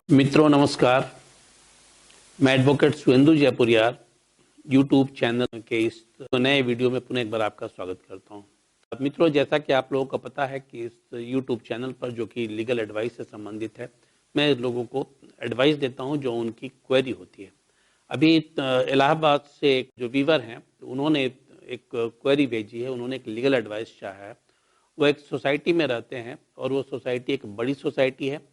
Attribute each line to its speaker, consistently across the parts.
Speaker 1: मित्रों नमस्कार। मैं एडवोकेट सुहेंदु जयपुरियार यूट्यूब चैनल के इस नए वीडियो में पुनः एक बार आपका स्वागत करता हूं। मित्रों, जैसा कि आप लोगों को पता है कि इस यूट्यूब चैनल पर जो कि लीगल एडवाइस से संबंधित है, मैं लोगों को एडवाइस देता हूं जो उनकी क्वेरी होती है। अभी इलाहाबाद से एक जो वीवर हैं उन्होंने एक क्वेरी भेजी है। उन्होंने एक लीगल एडवाइस चाहा है। वो एक सोसाइटी में रहते हैं और वो सोसाइटी एक बड़ी सोसाइटी है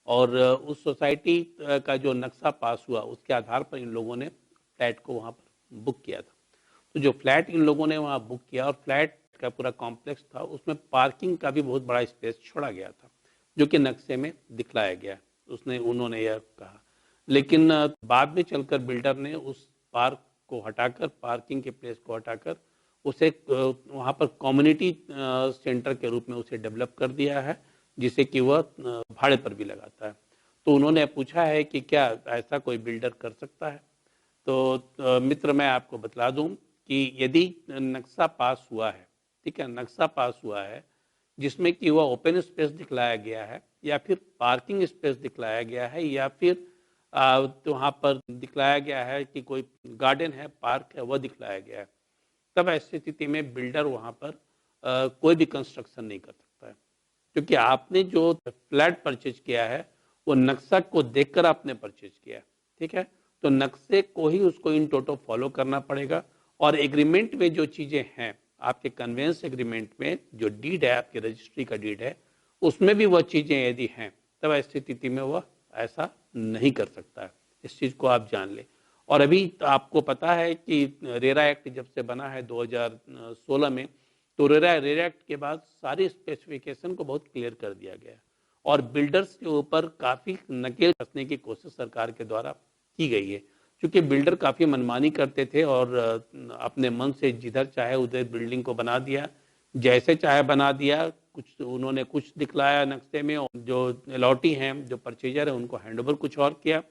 Speaker 1: और उस सोसाइटी का जो नक्शा पास हुआ उसके आधार पर इन लोगों ने फ्लैट को वहाँ पर बुक किया था। तो जो फ्लैट इन लोगों ने वहाँ बुक किया और फ्लैट का पूरा कॉम्प्लेक्स था, उसमें पार्किंग का भी बहुत बड़ा स्पेस छोड़ा गया था जो कि नक्शे में दिखलाया गया। उन्होंने यह कहा, लेकिन बाद में चलकर बिल्डर ने उस पार्क को हटाकर, पार्किंग के प्लेस को हटाकर उसे वहाँ पर कम्युनिटी सेंटर के रूप में उसे डेवलप कर दिया है, जिसे कि वह भाड़े पर भी लगाता है। तो उन्होंने पूछा है कि क्या ऐसा कोई बिल्डर कर सकता है। तो मित्र, मैं आपको बतला दूं कि यदि नक्शा पास हुआ है, ठीक है, नक्शा पास हुआ है जिसमें कि वह ओपन स्पेस दिखलाया गया है या फिर पार्किंग स्पेस दिखलाया गया है या फिर तो वहाँ पर दिखलाया गया है कि कोई गार्डन है, पार्क है, वह दिखलाया गया है, तब ऐसी स्थिति में बिल्डर वहाँ पर कोई भी कंस्ट्रक्शन नहीं कर सकता है। क्योंकि आपने जो फ्लैट परचेज किया है वो नक्शा को देखकर आपने परचेज किया है, ठीक है। तो नक्शे को ही उसको इन टोटो फॉलो करना पड़ेगा और एग्रीमेंट में जो चीजें हैं, आपके कन्वेंस एग्रीमेंट में जो डीड है, आपकी रजिस्ट्री का डीड है, उसमें भी वह चीजें यदि हैं, तब ऐसी स्थिति में वह ऐसा नहीं कर सकता है। इस चीज को आप जान ले। और अभी आपको पता है कि रेरा एक्ट जब से बना है 2016 में, तो रेरा एक्ट के बाद सारी स्पेसिफिकेशन को बहुत क्लियर कर दिया गया है और बिल्डर्स के ऊपर काफ़ी नकेल कसने की कोशिश सरकार के द्वारा की गई है। क्योंकि बिल्डर काफ़ी मनमानी करते थे और अपने मन से जिधर चाहे उधर बिल्डिंग को बना दिया, जैसे चाहे बना दिया। कुछ उन्होंने कुछ दिखलाया नक्शे में, और जो अलॉटी हैं, जो परचेजर है, उनको हैंडओवर कुछ और किया।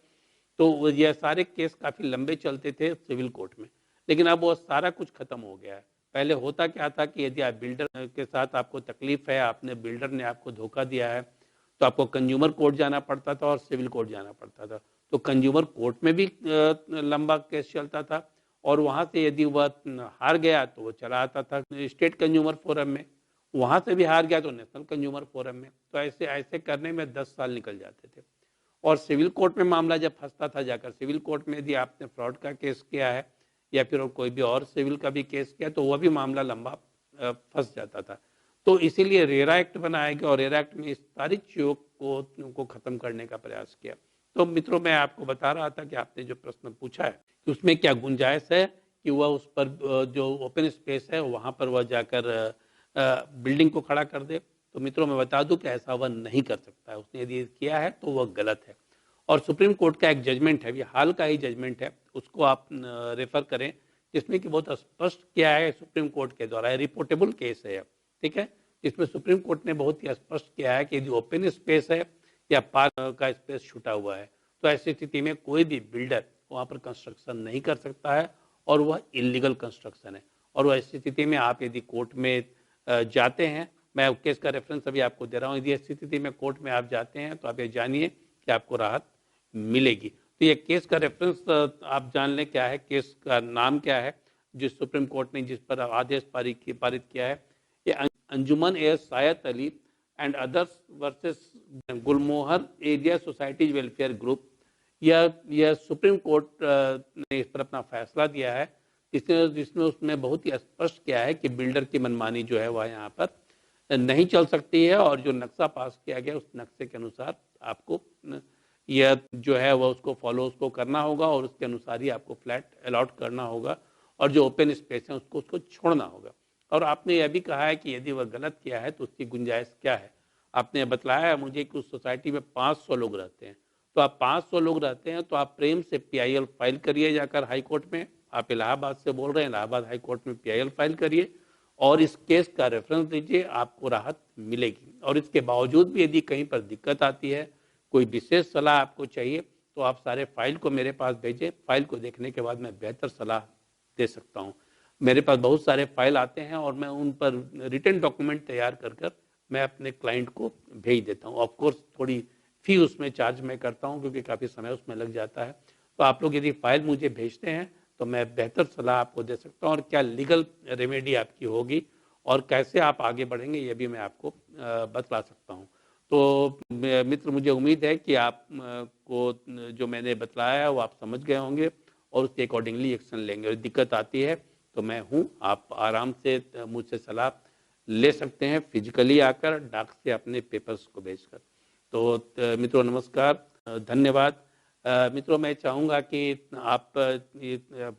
Speaker 1: तो यह सारे केस काफ़ी लंबे चलते थे सिविल कोर्ट में, लेकिन अब वो सारा कुछ खत्म हो गया है। पहले होता क्या था कि यदि आप बिल्डर के साथ आपको तकलीफ है, आपने बिल्डर ने आपको धोखा दिया है, तो आपको कंज्यूमर कोर्ट जाना पड़ता था और सिविल कोर्ट जाना पड़ता था। तो कंज्यूमर कोर्ट में भी लंबा केस चलता था और वहाँ से यदि वह हार गया तो वो चला आता था स्टेट कंज्यूमर फोरम में, वहाँ से भी हार गया तो नेशनल कंज्यूमर फोरम में। तो ऐसे ऐसे करने में 10 साल निकल जाते थे। और सिविल कोर्ट में मामला जब फंसता था, जाकर सिविल कोर्ट में यदि आपने फ्रॉड का केस किया है या फिर कोई भी और सिविल का भी केस किया, तो वह भी मामला लंबा फंस जाता था। तो इसीलिए रेरा एक्ट बनाया गया और रेरा एक्ट में इस सारी चीज़ों को ख़त्म करने का प्रयास किया। तो मित्रों, मैं आपको बता रहा था कि आपने जो प्रश्न पूछा है कि उसमें क्या गुंजाइश है कि वह उस पर जो ओपन स्पेस है वहाँ पर वह जाकर बिल्डिंग को खड़ा कर दे। तो मित्रों, मैं बता दूं कि ऐसा वह नहीं कर सकता है। उसने यदि किया है तो वह गलत है। और सुप्रीम कोर्ट का एक जजमेंट है, ये हाल का ही जजमेंट है, उसको आप रेफर करें, जिसमें कि बहुत स्पष्ट किया है सुप्रीम कोर्ट के द्वारा। रिपोर्टेबल केस है, ठीक है, जिसमें सुप्रीम कोर्ट ने बहुत ही स्पष्ट किया है कि यदि ओपन स्पेस है या पार्क का स्पेस छूटा हुआ है, तो ऐसी स्थिति में कोई भी बिल्डर वहाँ पर कंस्ट्रक्शन नहीं कर सकता है और वह इलीगल कंस्ट्रक्शन है। और वह ऐसी स्थिति में आप यदि कोर्ट में जाते हैं, मैं केस का रेफरेंस अभी आपको दे रहा हूँ, यदि ऐसी स्थिति में कोर्ट में आप जाते हैं तो आप ये जानिए कि आपको राहत मिलेगी। तो ये केस का रेफरेंस आप जान लें क्या है, केस का नाम क्या है जिस सुप्रीम कोर्ट ने जिस पर आदेश पारित किया है। ये Anjuman e Sayat Ali and others versus Gulmohar area societies welfare group. यह सुप्रीम कोर्ट ने इस पर अपना फैसला दिया है, जिसमें उसमें बहुत ही स्पष्ट किया है कि बिल्डर की मनमानी जो है वह यहाँ पर नहीं चल सकती है और जो नक्शा पास किया गया उस नक्शे के अनुसार आपको यह जो है वह उसको फॉलो उसको करना होगा और उसके अनुसार ही आपको फ्लैट अलॉट करना होगा और जो ओपन स्पेस है उसको छोड़ना होगा। और आपने यह भी कहा है कि यदि वह गलत किया है तो उसकी गुंजाइश क्या है। आपने बताया है मुझे कि उस सोसाइटी में 500 लोग रहते हैं। तो आप 500 लोग रहते हैं तो आप प्रेम से पीआईएल फाइल करिए जाकर हाई कोर्ट में। आप इलाहाबाद से बोल रहे हैं, इलाहाबाद हाई कोर्ट में पीआईएल फाइल करिए और इस केस का रेफरेंस दीजिए, आपको राहत मिलेगी। और इसके बावजूद भी यदि कहीं पर दिक्कत आती है, कोई विशेष सलाह आपको चाहिए, तो आप सारे फाइल को मेरे पास भेजें। फाइल को देखने के बाद मैं बेहतर सलाह दे सकता हूँ। मेरे पास बहुत सारे फाइल आते हैं और मैं उन पर रिटन डॉक्यूमेंट तैयार कर मैं अपने क्लाइंट को भेज देता हूँ। ऑफकोर्स थोड़ी फी उसमें चार्ज मैं करता हूँ, क्योंकि काफ़ी समय उसमें लग जाता है। तो आप लोग यदि फाइल मुझे भेजते हैं तो मैं बेहतर सलाह आपको दे सकता हूँ, और क्या लीगल रेमेडी आपकी होगी और कैसे आप आगे बढ़ेंगे ये भी मैं आपको बतला सकता हूँ। तो मित्र, मुझे उम्मीद है कि आप को जो मैंने बतलाया है वो आप समझ गए होंगे और उसके अकॉर्डिंगली एक्शन लेंगे। और दिक्कत आती है तो मैं हूँ, आप आराम से मुझसे सलाह ले सकते हैं, फिजिकली आकर, डाक से अपने पेपर्स को भेजकर। तो मित्रों नमस्कार, धन्यवाद। मित्रों, मैं चाहूँगा कि आप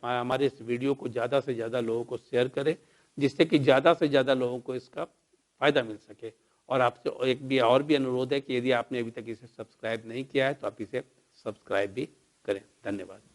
Speaker 1: हमारे इस वीडियो को ज़्यादा से ज़्यादा लोगों को शेयर करें, जिससे कि ज़्यादा से ज़्यादा लोगों को इसका फ़ायदा मिल सके। और आपसे एक भी और भी अनुरोध है कि यदि आपने अभी तक इसे सब्सक्राइब नहीं किया है तो आप इसे सब्सक्राइब भी करें। धन्यवाद।